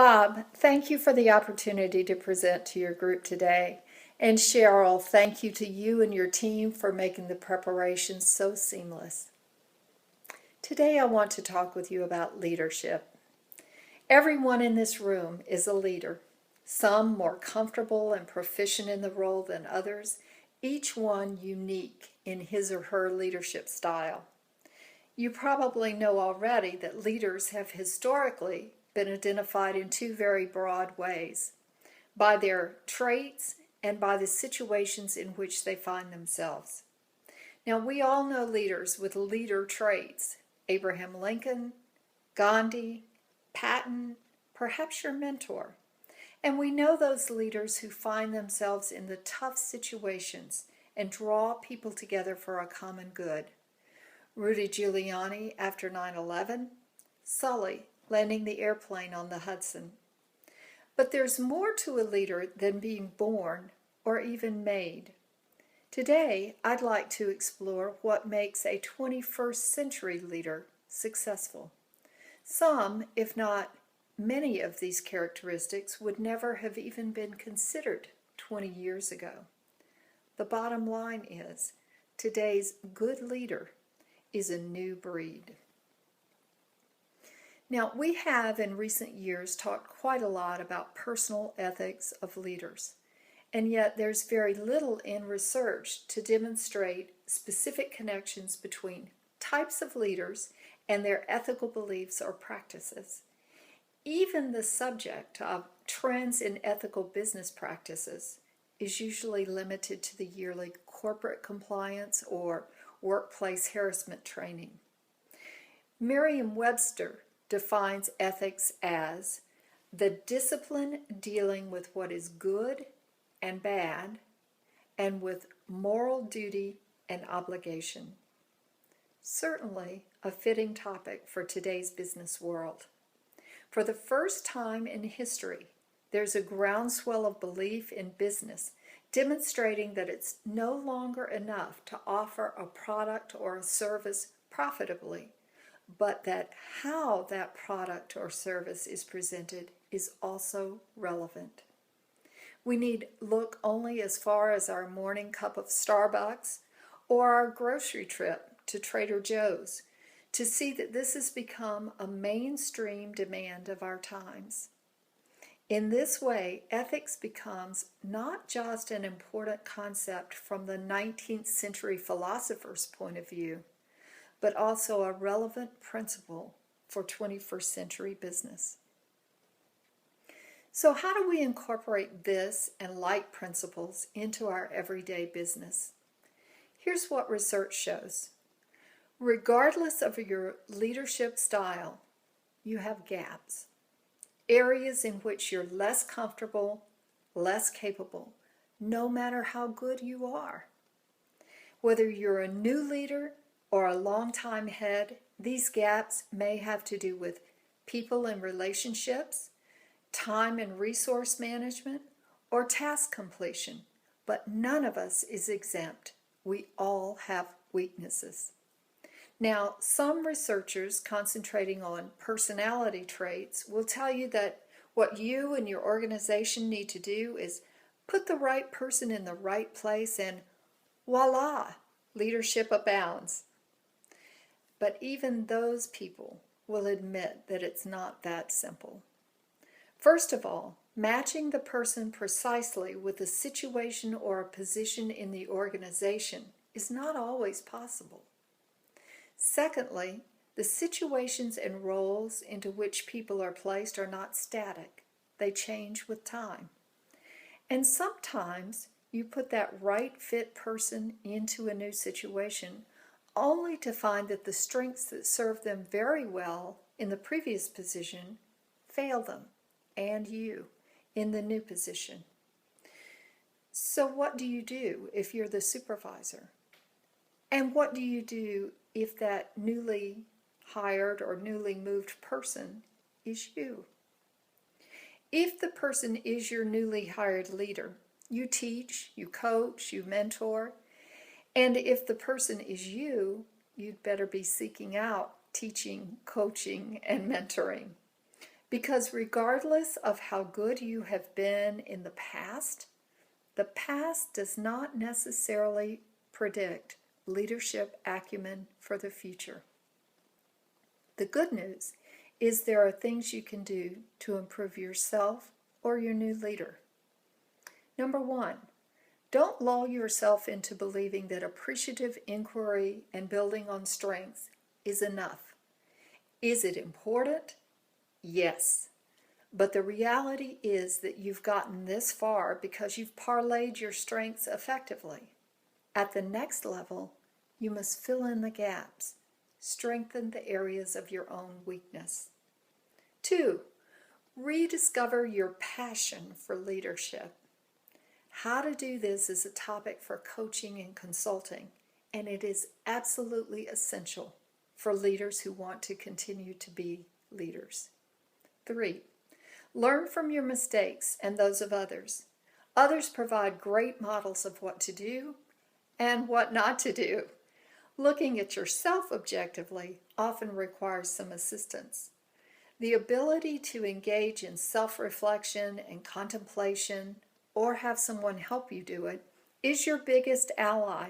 Bob, thank you for the opportunity to present to your group today. And Cheryl, thank you to you and your team for making the preparation so seamless. Today I want to talk with you about leadership. Everyone in this room is a leader, some more comfortable and proficient in the role than others, each one unique in his or her leadership style. You probably know already that leaders have historically been identified in two very broad ways: by their traits and by the situations in which they find themselves. Now, we all know leaders with leader traits: Abraham Lincoln, Gandhi, Patton, perhaps your mentor. And we know those leaders who find themselves in the tough situations and draw people together for a common good. Rudy Giuliani after 9/11, Sully landing the airplane on the Hudson. But there's more to a leader than being born or even made. Today, I'd like to explore what makes a 21st century leader successful. Some, if not many of these characteristics would never have even been considered 20 years ago. The bottom line is, today's good leader is a new breed. Now, we have in recent years talked quite a lot about personal ethics of leaders, and yet there's very little in research to demonstrate specific connections between types of leaders and their ethical beliefs or practices. Even the subject of trends in ethical business practices is usually limited to the yearly corporate compliance or workplace harassment training. Merriam-Webster defines ethics as the discipline dealing with what is good and bad, and with moral duty and obligation. Certainly a fitting topic for today's business world. For the first time in history, there's a groundswell of belief in business demonstrating that it's no longer enough to offer a product or a service profitably, but that how that product or service is presented is also relevant. We need look only as far as our morning cup of Starbucks or our grocery trip to Trader Joe's to see that this has become a mainstream demand of our times. In this way, ethics becomes not just an important concept from the 19th century philosopher's point of view, but also a relevant principle for 21st century business. So how do we incorporate this and like principles into our everyday business? Here's what research shows. Regardless of your leadership style, you have gaps, areas in which you're less comfortable, less capable, no matter how good you are. Whether you're a new leader or a longtime head, these gaps may have to do with people and relationships, time and resource management, or task completion, but none of us is exempt. We all have weaknesses. Now, some researchers concentrating on personality traits will tell you that what you and your organization need to do is put the right person in the right place and voila, leadership abounds. But even those people will admit that it's not that simple. First of all, matching the person precisely with a situation or a position in the organization is not always possible. Secondly, the situations and roles into which people are placed are not static. They change with time. And sometimes you put that right fit person into a new situation only to find that the strengths that served them very well in the previous position fail them and you in the new position. So what do you do if you're the supervisor? And what do you do if that newly hired or newly moved person is you? If the person is your newly hired leader, you teach, you coach, you mentor. And if the person is you, you'd better be seeking out teaching, coaching, and mentoring. Because regardless of how good you have been in the past does not necessarily predict leadership acumen for the future. The good news is there are things you can do to improve yourself or your new leader. Number 1, don't lull yourself into believing that appreciative inquiry and building on strengths is enough. Is it important? Yes. But the reality is that you've gotten this far because you've parlayed your strengths effectively. At the next level, you must fill in the gaps, strengthen the areas of your own weakness. 2, rediscover your passion for leadership. How to do this is a topic for coaching and consulting, and it is absolutely essential for leaders who want to continue to be leaders. 3, learn from your mistakes and those of others. Others provide great models of what to do and what not to do. Looking at yourself objectively often requires some assistance. The ability to engage in self-reflection and contemplation, or have someone help you do it, is your biggest ally.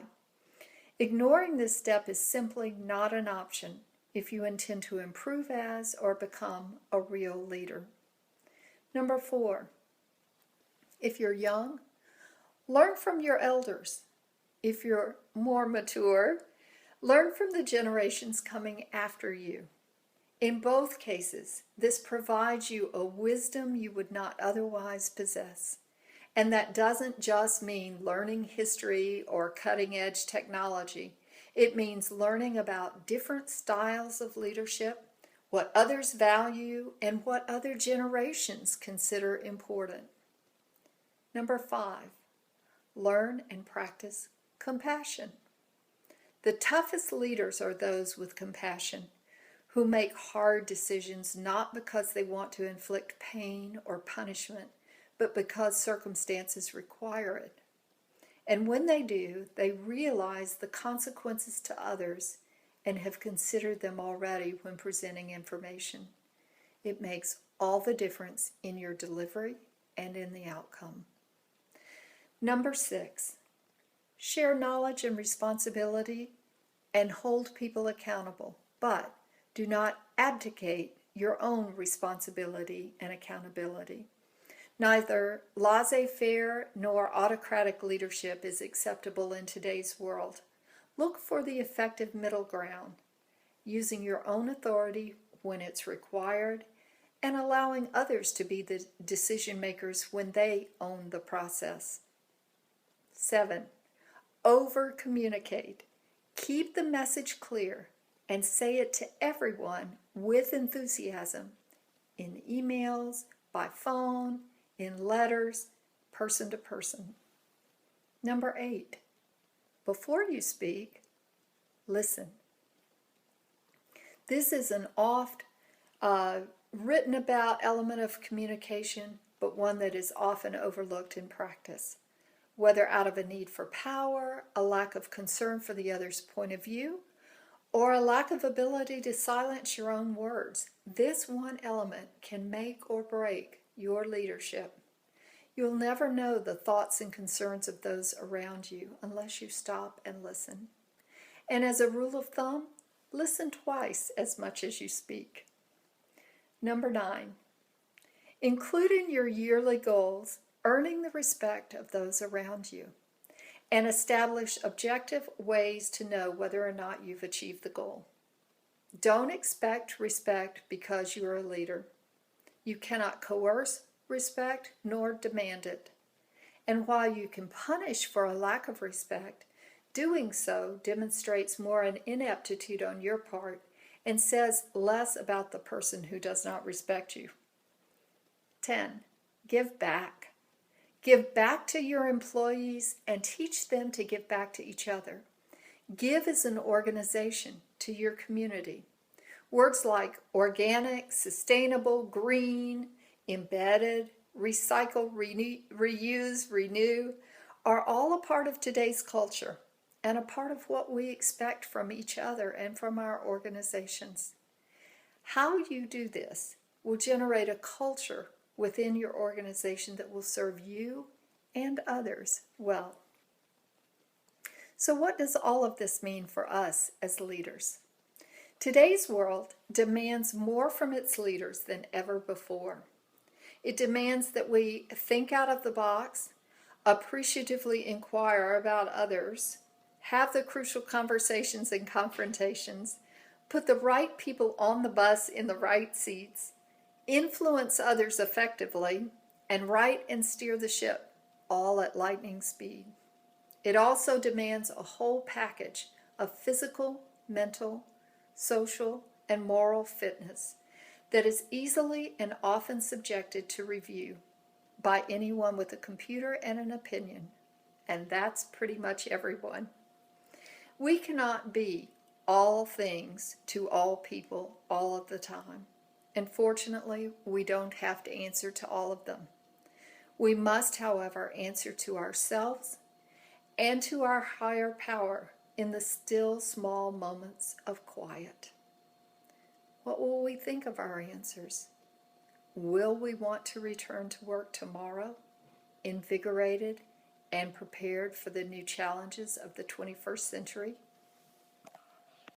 Ignoring this step is simply not an option if you intend to improve as or become a real leader. Number 4, if you're young, learn from your elders. If you're more mature, learn from the generations coming after you. In both cases, this provides you a wisdom you would not otherwise possess. And that doesn't just mean learning history or cutting-edge technology. It means learning about different styles of leadership, what others value, and what other generations consider important. Number 5, learn and practice compassion. The toughest leaders are those with compassion, who make hard decisions not because they want to inflict pain or punishment, but because circumstances require it. And when they do, they realize the consequences to others and have considered them already when presenting information. It makes all the difference in your delivery and in the outcome. Number 6, share knowledge and responsibility and hold people accountable, but do not abdicate your own responsibility and accountability. Neither laissez-faire nor autocratic leadership is acceptable in today's world. Look for the effective middle ground, using your own authority when it's required and allowing others to be the decision makers when they own the process. 7, over-communicate. Keep the message clear and say it to everyone with enthusiasm, in emails, by phone, in letters, person to person. Number 8, before you speak, listen. This is an oft written about element of communication, but one that is often overlooked in practice. Whether out of a need for power, a lack of concern for the other's point of view, or a lack of ability to silence your own words, this one element can make or break your leadership. You'll never know the thoughts and concerns of those around you unless you stop and listen. And as a rule of thumb, listen twice as much as you speak. Number 9, include in your yearly goals earning the respect of those around you, and establish objective ways to know whether or not you've achieved the goal. Don't expect respect because you are a leader. You cannot coerce respect nor demand it. And while you can punish for a lack of respect, doing so demonstrates more an ineptitude on your part and says less about the person who does not respect you. 10, give back. Give back to your employees and teach them to give back to each other. Give as an organization to your community. Words like organic, sustainable, green, embedded, recycle, reuse, renew are all a part of today's culture and a part of what we expect from each other and from our organizations. How you do this will generate a culture within your organization that will serve you and others well. So what does all of this mean for us as leaders? Today's world demands more from its leaders than ever before. It demands that we think out of the box, appreciatively inquire about others, have the crucial conversations and confrontations, put the right people on the bus in the right seats, influence others effectively, and right and steer the ship, all at lightning speed. It also demands a whole package of physical, mental, social, and moral fitness that is easily and often subjected to review by anyone with a computer and an opinion, and that's pretty much everyone. We cannot be all things to all people all of the time, and fortunately, we don't have to answer to all of them. We must, however, answer to ourselves and to our higher power in the still small moments of quiet. What will we think of our answers? Will we want to return to work tomorrow, invigorated and prepared for the new challenges of the 21st century?